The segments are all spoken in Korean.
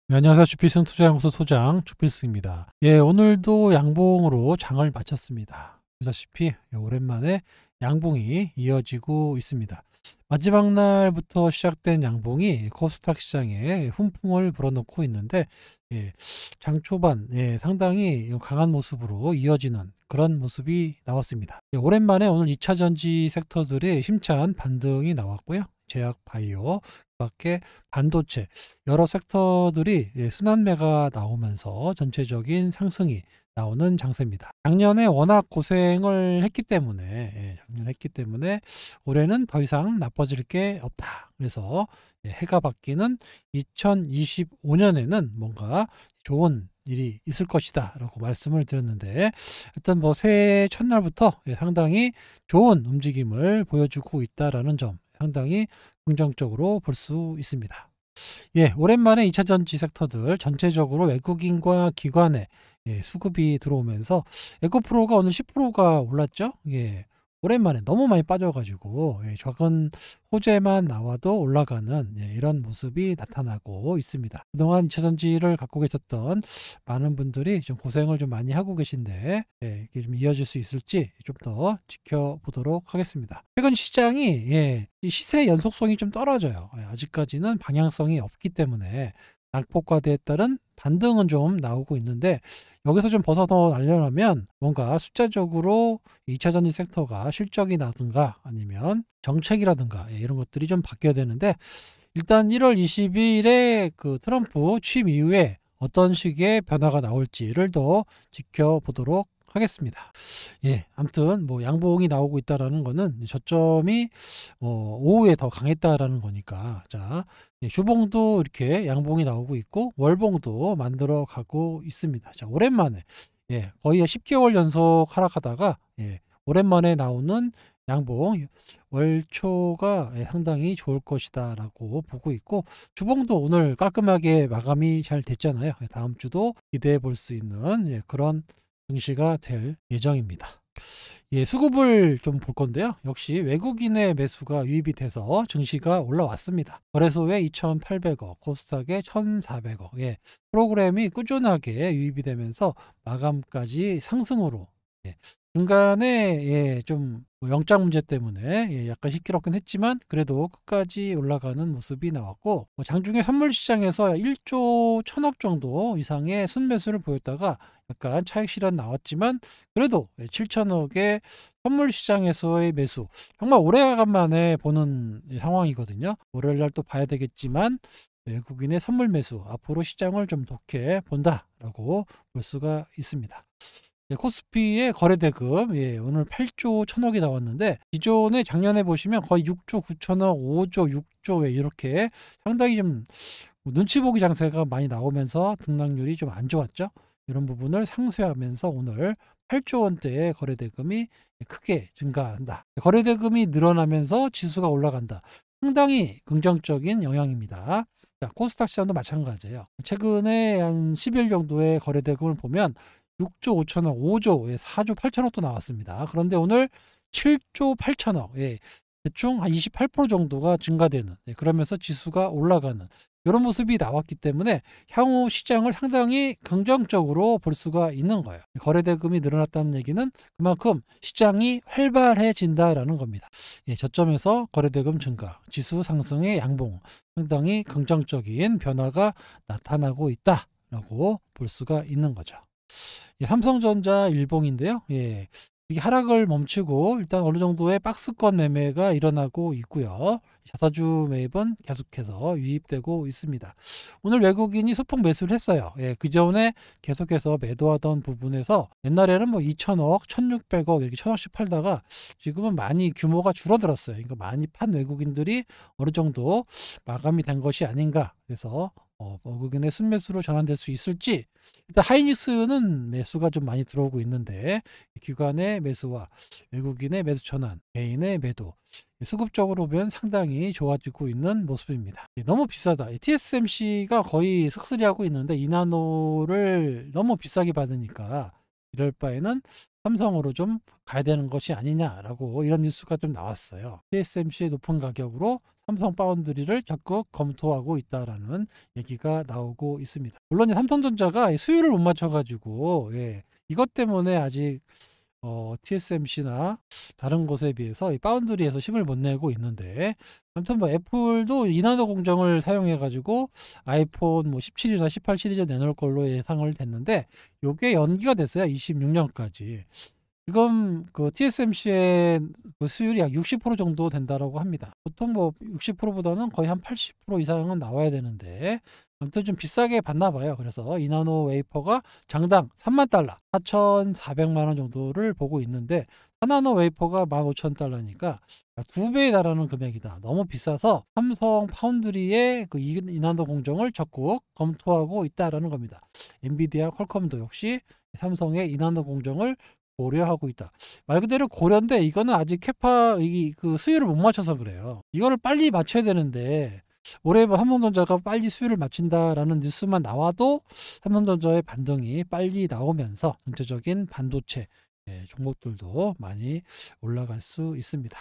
네, 안녕하세요. 주필승 투자연구소 소장 주필승입니다. 예, 오늘도 양봉으로 장을 마쳤습니다. 보다시피 오랜만에 양봉이 이어지고 있습니다. 마지막 날부터 시작된 양봉이 코스닥 시장에 훈풍을 불어넣고 있는데, 예, 장 초반 상당히 강한 모습으로 이어지는 그런 모습이 나왔습니다. 예, 오랜만에 오늘 2차 전지 섹터들의 힘찬 반등이 나왔고요. 제약 바이오, 밖에 반도체 여러 섹터들이 순환매가 나오면서 전체적인 상승이 나오는 장세입니다. 작년에 워낙 고생을 했기 때문에 작년에 했기 때문에 올해는 더 이상 나빠질 게 없다. 그래서 해가 바뀌는 2025년에는 뭔가 좋은 일이 있을 것이다 라고 말씀을 드렸는데, 일단 뭐 새해 첫날부터 상당히 좋은 움직임을 보여주고 있다라는 점 상당히 긍정적으로 볼 수 있습니다. 예, 오랜만에 2차 전지 섹터들 전체적으로 외국인과 기관의 수급이 들어오면서 에코프로가 오늘 10%가 올랐죠. 예, 오랜만에 너무 많이 빠져가지고 적은 호재만 나와도 올라가는 이런 모습이 나타나고 있습니다. 그동안 2차 전지를 갖고 계셨던 많은 분들이 좀 고생을 좀 많이 하고 계신데, 이게 좀 이어질 수 있을지 좀 더 지켜보도록 하겠습니다. 최근 시장이 이 시세 연속성이 좀 떨어져요. 아직까지는 방향성이 없기 때문에 낙폭과대에 따른 반등은 좀 나오고 있는데, 여기서 좀 벗어나려면 뭔가 숫자적으로 2차 전지 섹터가 실적이 나든가 아니면 정책이라든가 이런 것들이 좀 바뀌어야 되는데, 일단 1월 22일에 그 트럼프 취임 이후에 어떤 식의 변화가 나올지를 더 지켜보도록 하겠습니다. 예, 아무튼 뭐 양봉이 나오고 있다라는 거는 저점이 오후에 더 강했다라는 거니까, 자, 주봉도 이렇게 양봉이 나오고 있고 월봉도 만들어 가고 있습니다. 자, 오랜만에 거의 10개월 연속 하락하다가 오랜만에 나오는 양봉 월초가 상당히 좋을 것이다라고 보고 있고, 주봉도 오늘 깔끔하게 마감이 잘 됐잖아요. 다음 주도 기대해 볼 수 있는 그런 증시가 될 예정입니다. 예, 수급을 좀 볼 건데요. 역시 외국인의 매수가 유입이 돼서 증시가 올라왔습니다. 거래소에 2,800억, 코스닥에 1,400억. 예, 프로그램이 꾸준하게 유입이 되면서 마감까지 상승으로, 중간에 좀 영장 문제 때문에 약간 시끄럽긴 했지만 그래도 끝까지 올라가는 모습이 나왔고, 장중에 선물 시장에서 1조 1천억 정도 이상의 순매수를 보였다가 약간 차익 실현 나왔지만 그래도 7천억의 선물 시장에서의 매수, 정말 오래간만에 보는 상황이거든요. 월요일날 또 봐야 되겠지만 외국인의 선물 매수 앞으로 시장을 좀 좋게 본다라고 볼 수가 있습니다. 코스피의 거래대금 오늘 8조 1천억이 나왔는데, 기존에 작년에 보시면 거의 6조 9천억, 5조, 6조 이렇게 상당히 좀 눈치 보기 장세가 많이 나오면서 등락률이 좀 안 좋았죠. 이런 부분을 상쇄하면서 오늘 8조 원대의 거래대금이 크게 증가한다. 거래대금이 늘어나면서 지수가 올라간다. 상당히 긍정적인 영향입니다. 자, 코스닥 시장도 마찬가지예요. 최근에 한 10일 정도의 거래대금을 보면 6조 5천억, 5조, 4조 8천억도 나왔습니다. 그런데 오늘 7조 8천억, 대충 한 28% 정도가 증가되는, 그러면서 지수가 올라가는 이런 모습이 나왔기 때문에 향후 시장을 상당히 긍정적으로 볼 수가 있는 거예요. 거래대금이 늘어났다는 얘기는 그만큼 시장이 활발해진다라는 겁니다. 저점에서 거래대금 증가, 지수 상승의 양봉, 상당히 긍정적인 변화가 나타나고 있다라고 볼 수가 있는 거죠. 삼성전자 일봉인데요. 이게 하락을 멈추고 일단 어느 정도의 박스권 매매가 일어나고 있고요. 자사주 매입은 계속해서 유입되고 있습니다. 오늘 외국인이 소폭 매수를 했어요. 그 전에 계속해서 매도하던 부분에서 옛날에는 뭐 2천억, 1,600억 이렇게 1,000억씩 팔다가 지금은 많이 규모가 줄어들었어요. 그러니까 많이 판 외국인들이 어느 정도 마감이 된 것이 아닌가. 그래서 외국인의 순매수로 전환될 수 있을지, 일단 하이닉스는 매수가 좀 많이 들어오고 있는데 기관의 매수와 외국인의 매수 전환, 개인의 매도, 수급적으로 보면 상당히 좋아지고 있는 모습입니다. 너무 비싸다. TSMC가 거의 슥쓰리하고 있는데 이나노를 너무 비싸게 받으니까 이럴 바에는 삼성으로 좀 가야 되는 것이 아니냐라고 이런 뉴스가 좀 나왔어요. TSMC의 높은 가격으로 삼성 파운드리를 적극 검토하고 있다라는 얘기가 나오고 있습니다. 물론 삼성전자가 수율을 못 맞춰가지고 이것 때문에 아직 TSMC나 다른 곳에 비해서 이 파운드리에서 힘을 못 내고 있는데, 아무튼 뭐 애플도 이나노 공정을 사용해 가지고 아이폰 뭐 17이나 18 시리즈 내놓을 걸로 예상을 됐는데 요게 연기가 됐어요. 26년까지. 지금 그 TSMC의 그 수율이 약 60% 정도 된다라고 합니다. 보통 뭐 60%보다는 거의 한 80% 이상은 나와야 되는데, 아무튼 좀 비싸게 받나 봐요. 그래서 이나노 웨이퍼가 장당 $30,000, 4,400만 원 정도를 보고 있는데, 4나노 웨이퍼가 15,000달러니까 2배에 달하는 금액이다. 너무 비싸서 삼성 파운드리의 그 이나노 공정을 적극 검토하고 있다라는 겁니다. 엔비디아, 퀄컴도 역시 삼성의 이나노 공정을 고려하고 있다. 말 그대로 고려인데 이거는 아직 그 수율을 못 맞춰서 그래요. 이거를 빨리 맞춰야 되는데, 올해 삼성전자가 빨리 수율을 맞춘다라는 뉴스만 나와도 삼성전자의 반등이 빨리 나오면서 전체적인 반도체 종목들도 많이 올라갈 수 있습니다.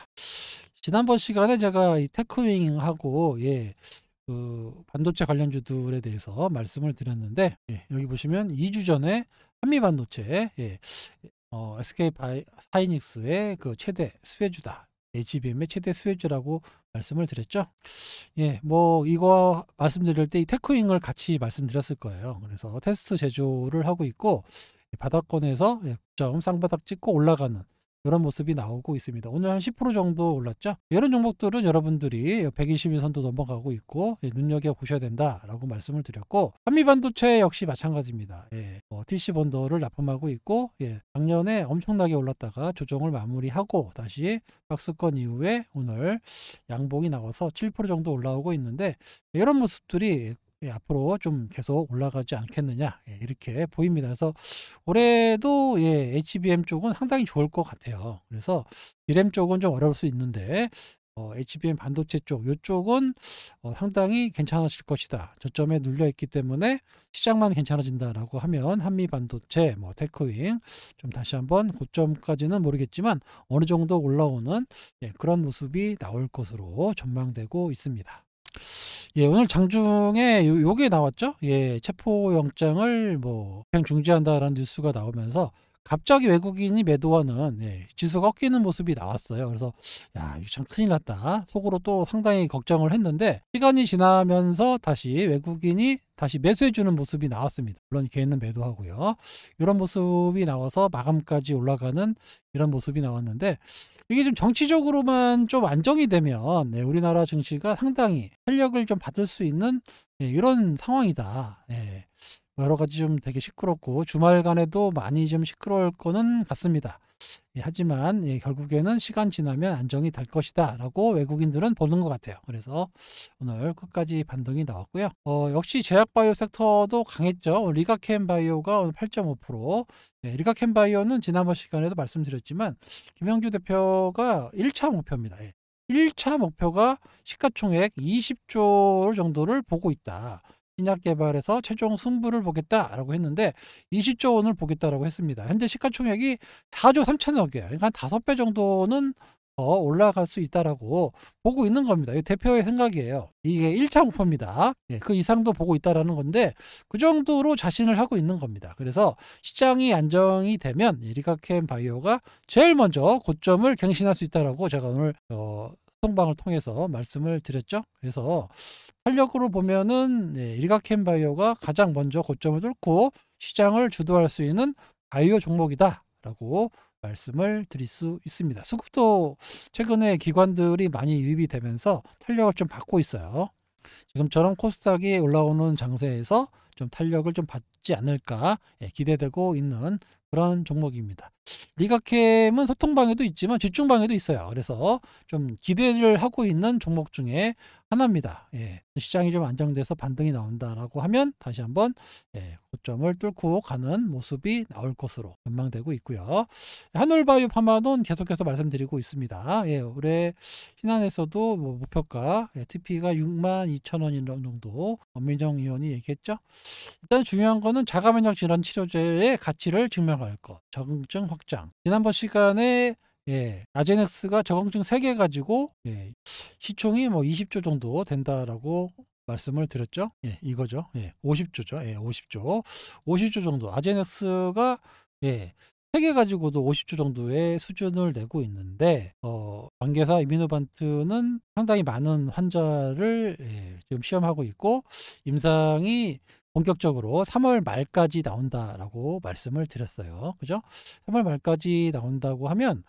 지난번 시간에 제가 이 테크윙하고 그 반도체 관련주들에 대해서 말씀을 드렸는데, 여기 보시면 2주 전에 한미반도체 SK 하이닉스의 그 최대 수혜주다. HBM의 최대 수혜주라고 말씀을 드렸죠. 뭐 이거 말씀드릴 때 이 테크윙을 같이 말씀드렸을 거예요. 그래서 테스트 제조를 하고 있고 바닥권에서 점 쌍바닥 찍고 올라가는 이런 모습이 나오고 있습니다. 오늘 한 10% 정도 올랐죠. 이런 종목들은 여러분들이 120일선도 넘어가고 있고 눈여겨보셔야 된다라고 말씀을 드렸고, 한미반도체 역시 마찬가지입니다. TC본더를 납품하고 있고 작년에 엄청나게 올랐다가 조정을 마무리하고 다시 박스권 이후에 오늘 양봉이 나와서 7% 정도 올라오고 있는데, 이런 모습들이 앞으로 좀 계속 올라가지 않겠느냐 이렇게 보입니다. 그래서 올해도 HBM 쪽은 상당히 좋을 것 같아요. 그래서 D램 쪽은 좀 어려울 수 있는데 HBM 반도체 쪽 이쪽은 상당히 괜찮아질 것이다. 저점에 눌려 있기 때문에 시장만 괜찮아진다라고 하면 한미 반도체, 뭐 테크윙 좀 다시 한번 고점까지는 모르겠지만 어느 정도 올라오는 그런 모습이 나올 것으로 전망되고 있습니다. 오늘 장중에 요게 나왔죠. 체포영장을 뭐 집행 중지한다라는 뉴스가 나오면서 갑자기 외국인이 매도하는 지수가 꺾이는 모습이 나왔어요. 그래서 야, 이거 참 큰일 났다. 속으로 또 상당히 걱정을 했는데, 시간이 지나면서 다시 외국인이 다시 매수해 주는 모습이 나왔습니다. 물론 개인은 매도하고요. 이런 모습이 나와서 마감까지 올라가는 이런 모습이 나왔는데, 이게 좀 정치적으로만 좀 안정이 되면 우리나라 증시가 상당히 탄력을 좀 받을 수 있는 이런 상황이다. 여러 가지 좀 되게 시끄럽고 주말간에도 많이 좀 시끄러울 거는 같습니다. 하지만 결국에는 시간 지나면 안정이 될 것이다 라고 외국인들은 보는 것 같아요. 그래서 오늘 끝까지 반등이 나왔고요. 역시 제약바이오 섹터도 강했죠. 리가켄바이오가 오늘 8.5%. 리가켄바이오는 지난번 시간에도 말씀드렸지만 김영주 대표가 1차 목표입니다. 1차 목표가 시가총액 20조 정도를 보고 있다. 신약 개발에서 최종 승부를 보겠다라고 했는데 20조 원을 보겠다라고 했습니다. 현재 시가총액이 4조 3천억이에요. 그러니까 한 5배 정도는 더 올라갈 수 있다라고 보고 있는 겁니다. 이 대표의 생각이에요. 이게 1차 목표입니다. 그 이상도 보고 있다라는 건데 그 정도로 자신을 하고 있는 겁니다. 그래서 시장이 안정이 되면 리가켄 바이오가 제일 먼저 고점을 갱신할 수 있다라고 제가 오늘 소통방을 통해서 말씀을 드렸죠. 그래서 탄력으로 보면은 리가켄 바이오가 가장 먼저 고점을 뚫고 시장을 주도할 수 있는 바이오 종목이다라고 말씀을 드릴 수 있습니다. 수급도 최근에 기관들이 많이 유입이 되면서 탄력을 좀 받고 있어요. 지금처럼 코스닥이 올라오는 장세에서 좀 탄력을 좀 받지 않을까 기대되고 있는 그런 종목입니다. 리가캠은 소통방에도 있지만 집중방에도 있어요. 그래서 좀 기대를 하고 있는 종목 중에 하나입니다. 시장이 좀 안정돼서 반등이 나온다라고 하면 다시 한번 고점을 뚫고 가는 모습이 나올 것으로 전망되고 있고요. 한올바이오 파마는 계속해서 말씀드리고 있습니다. 올해 신한에서도 뭐 목표가 TP가 62,000원 정도 엄민정 의원이 얘기했죠. 일단 중요한 거는 자가면역 질환 치료제의 가치를 증명할 것, 적응증 확장. 지난번 시간에 아제넥스가 저공증 3개 가지고 시총이 뭐 20조 정도 된다라고 말씀을 드렸죠. 이거죠. 50조죠. 50조. 50조 정도. 아제넥스가 3개 가지고도 50조 정도의 수준을 내고 있는데 관계사 이뮤노반트는 상당히 많은 환자를 지금 시험하고 있고 임상이 본격적으로 3월 말까지 나온다라고 말씀을 드렸어요. 그죠? 3월 말까지 나온다고 하면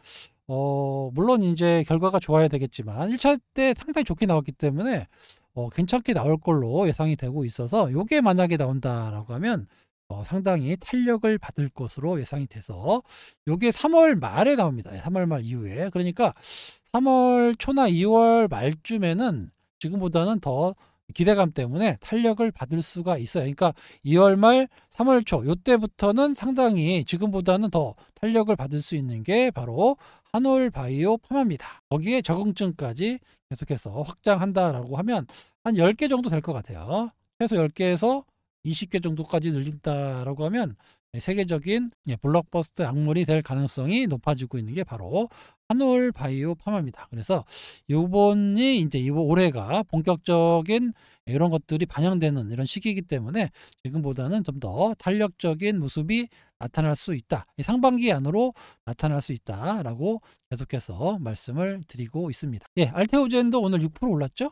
물론 이제 결과가 좋아야 되겠지만 1차 때 상당히 좋게 나왔기 때문에 괜찮게 나올 걸로 예상이 되고 있어서 요게 만약에 나온다라고 하면 상당히 탄력을 받을 것으로 예상이 돼서 요게 3월 말에 나옵니다. 3월 말 이후에. 그러니까 3월 초나 2월 말쯤에는 지금보다는 더 기대감 때문에 탄력을 받을 수가 있어요. 그러니까 2월 말 3월 초 요때부터는 상당히 지금보다는 더 탄력을 받을 수 있는 게 바로 한올 바이오 파마입니다. 거기에 적응증까지 계속해서 확장한다라고 하면 한 10개 정도 될 것 같아요. 최소 10개에서 20개 정도까지 늘린다라고 하면 세계적인 블록버스터 약물이 될 가능성이 높아지고 있는 게 바로 한올 바이오 파마입니다. 그래서 요번이 이제 올해가 본격적인 이런 것들이 반영되는 이런 시기이기 때문에 지금보다는 좀 더 탄력적인 모습이 나타날 수 있다. 상반기 안으로 나타날 수 있다라고 계속해서 말씀을 드리고 있습니다. 알테오젠도 오늘 6% 올랐죠?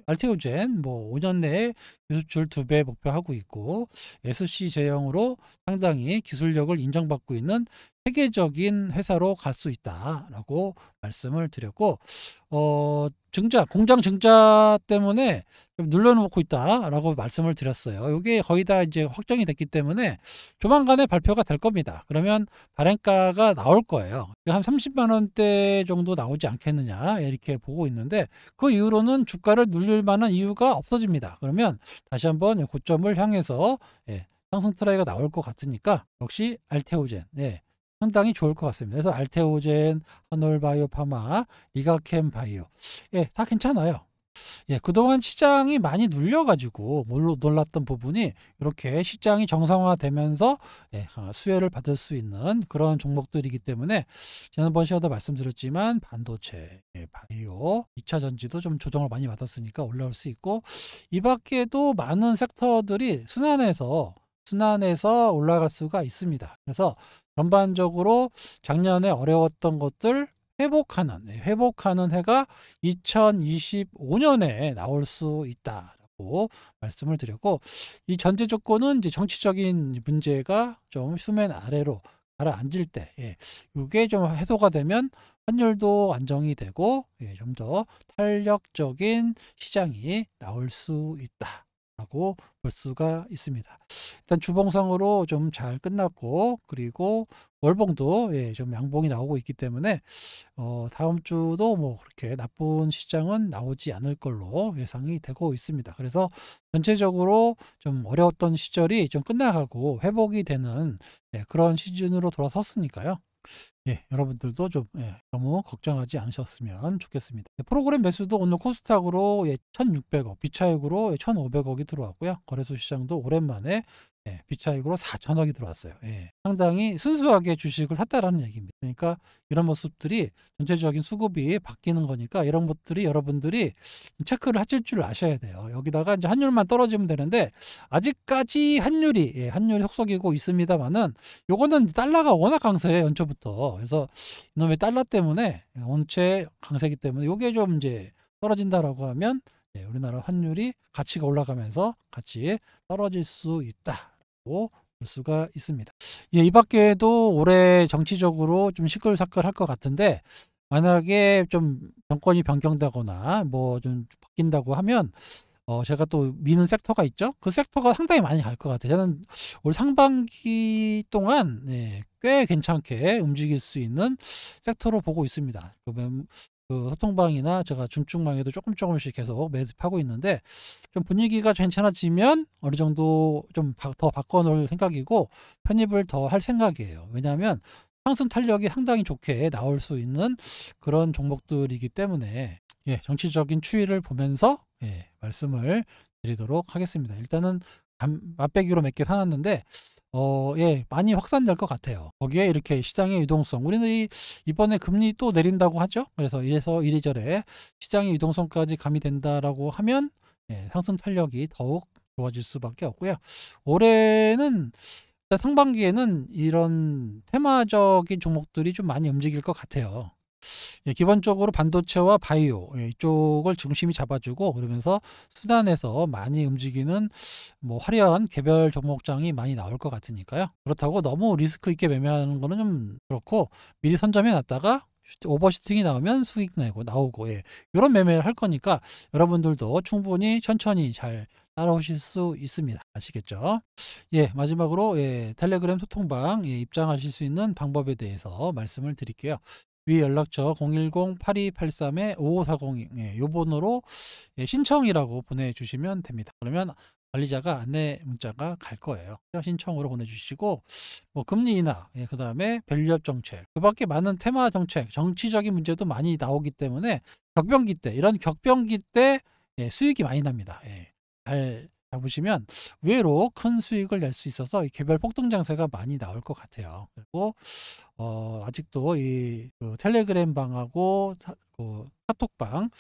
알테오젠 뭐 5년 내에 기술출 2배 목표하고 있고 SC 제형으로 상당히 기술력을 인정받고 있는 세계적인 회사로 갈 수 있다라고 말씀을 드렸고 공장 증자 때문에 좀 눌러놓고 있다라고 말씀을 드렸어요. 이게 거의 다 이제 확정이 됐기 때문에 조만간에 발표가 될 겁니다. 그러면 발행가가 나올 거예요. 한 30만 원대 정도 나오지 않겠느냐 이렇게 보고 있는데 그 이후로는 주가를 누릴 만한 이유가 없어집니다. 그러면 다시 한번 고점을 향해서 상승 트라이가 나올 것 같으니까 역시 알테오젠 상당히 좋을 것 같습니다. 그래서 알테오젠, 한올바이오파마, 리가캠바이오 다 괜찮아요. 그동안 시장이 많이 눌려가지고 놀랐던 부분이 이렇게 시장이 정상화되면서 수혜를 받을 수 있는 그런 종목들이기 때문에 지난번 시간에도 말씀드렸지만 반도체, 바이오, 2차 전지도 좀 조정을 많이 받았으니까 올라올 수 있고 이 밖에도 많은 섹터들이 순환해서 올라갈 수가 있습니다. 그래서 전반적으로 작년에 어려웠던 것들 회복하는 해가 2025년에 나올 수 있다라고 말씀을 드렸고 이 전제 조건은 이제 정치적인 문제가 좀 수면 아래로 가라앉을 때 이게 좀 해소가 되면 환율도 안정이 되고 좀 더 탄력적인 시장이 나올 수 있다. 라고 볼 수가 있습니다. 일단 주봉상으로 좀 잘 끝났고 그리고 월봉도 좀 양봉이 나오고 있기 때문에 다음 주도 뭐 그렇게 나쁜 시장은 나오지 않을 걸로 예상이 되고 있습니다. 그래서 전체적으로 좀 어려웠던 시절이 좀 끝나가고 회복이 되는 그런 시즌으로 돌아섰으니까요. 여러분들도 좀 너무 걱정하지 않으셨으면 좋겠습니다. 프로그램 매수도 오늘 코스닥으로 1,600억, 비차익으로 1,500억이 들어왔고요. 거래소 시장도 오랜만에 비차익으로 4천억이 들어왔어요. 상당히 순수하게 주식을 샀다라는 얘기입니다. 그러니까 이런 모습들이 전체적인 수급이 바뀌는 거니까 이런 것들이 여러분들이 체크를 하실 줄 아셔야 돼요. 여기다가 이제 환율만 떨어지면 되는데 아직까지 환율이 속속이고 있습니다만은 요거는 달러가 워낙 강세예요, 연초부터. 그래서 이놈의 달러 때문에 원체 강세기 때문에 요게 좀 이제 떨어진다라고 하면 우리나라 환율이 가치가 올라가면서 같이 떨어질 수 있다고 볼 수가 있습니다. 이 밖에도 올해 정치적으로 좀 시끌시끌할 것 같은데 만약에 좀 정권이 변경되거나 뭐 좀 바뀐다고 하면 제가 또 미는 섹터가 있죠. 그 섹터가 상당히 많이 갈 것 같아요. 저는 올 상반기 동안 꽤 괜찮게 움직일 수 있는 sek터로 보고 있습니다. 그 소통방이나 제가 중증방에도 조금씩 계속 매집하고 있는데 좀 분위기가 괜찮아지면 어느 정도 좀 더 바꿔놓을 생각이고 편입을 더 할 생각이에요. 왜냐하면 상승 탄력이 상당히 좋게 나올 수 있는 그런 종목들이기 때문에 정치적인 추이를 보면서 말씀을 드리도록 하겠습니다. 일단은 맛배기로 몇 개 사놨는데 예, 많이 확산될 것 같아요. 거기에 이렇게 시장의 유동성, 우리는 이번에 금리 또 내린다고 하죠. 그래서 이래서 이래저래 시장의 유동성까지 가미된다라고 하면 예, 상승 탄력이 더욱 좋아질 수밖에 없고요. 올해는 일단 상반기에는 이런 테마적인 종목들이 좀 많이 움직일 것 같아요. 예, 기본적으로 반도체와 바이오 예, 이쪽을 중심이 잡아주고, 그러면서 수단에서 많이 움직이는 뭐 화려한 개별 종목장이 많이 나올 것 같으니까요. 그렇다고 너무 리스크 있게 매매하는 거는 좀 그렇고, 미리 선점해 놨다가 오버슈팅이 나오면 수익 내고 나오고 예, 이런 매매를 할 거니까 여러분들도 충분히 천천히 잘 따라오실 수 있습니다. 아시겠죠? 예, 마지막으로 예, 텔레그램 소통방 예, 입장하실 수 있는 방법에 대해서 말씀을 드릴게요. 위 연락처 010-8283-5540 예, 요 번호로 예, 신청이라고 보내주시면 됩니다. 그러면 관리자가 안내 문자가 갈 거예요. 신청으로 보내주시고, 뭐 금리 인하, 예, 그 다음에 밸류업 정책, 그 밖에 많은 테마 정책, 정치적인 문제도 많이 나오기 때문에 격변기 때, 이런 격변기 때 예, 수익이 많이 납니다. 예, 잘 잡으시면 의외로 큰 수익을 낼 수 있어서 이 개별 폭등 장세가 많이 나올 것 같아요. 그리고 아직도 그 텔레그램 방하고 그 카톡방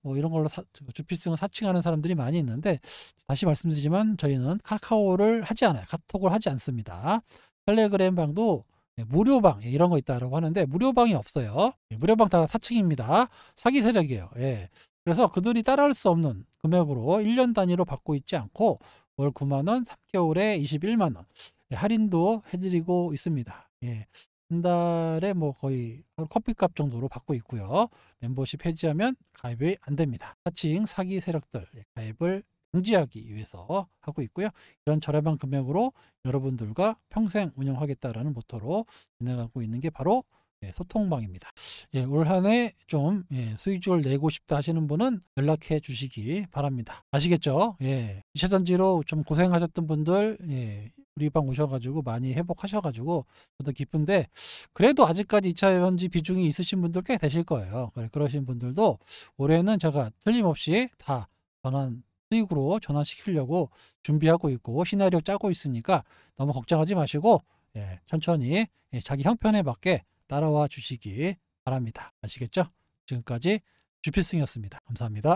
뭐 이런 걸로 주피승을 사칭하는 사람들이 많이 있는데, 다시 말씀드리지만 저희는 카카오를 하지 않아요. 카톡을 하지 않습니다. 텔레그램 방도 예, 무료방 예, 이런 거 있다라고 하는데 무료방이 없어요. 예, 무료방 다 사칭입니다. 사기 세력이에요. 예. 그래서 그들이 따라할 수 없는 금액으로 1년 단위로 받고 있지 않고 월 9만 원, 3개월에 21만 원 예, 할인도 해드리고 있습니다. 예. 한 달에 뭐 거의 하루 커피값 정도로 받고 있고요. 멤버십 해지하면 가입이 안 됩니다. 사칭 사기 세력들 예, 가입을 방지하기 위해서 하고 있고요. 이런 저렴한 금액으로 여러분들과 평생 운영하겠다라는 모토로 진행하고 있는 게 바로 예, 소통방입니다. 예, 올 한 해 좀 예, 수익을 내고 싶다 하시는 분은 연락해 주시기 바랍니다. 아시겠죠? 예, 2차 전지로 좀 고생하셨던 분들 예, 우리 방 오셔가지고 많이 회복하셔가지고 저도 기쁜데, 그래도 아직까지 2차 전지 비중이 있으신 분들 꽤 되실 거예요. 그러신 분들도 올해는 제가 틀림없이 다 수익으로 전환시키려고 준비하고 있고 시나리오 짜고 있으니까 너무 걱정하지 마시고 예, 천천히 예, 자기 형편에 맞게 따라와 주시기 바랍니다. 아시겠죠? 지금까지 주필승이었습니다. 감사합니다.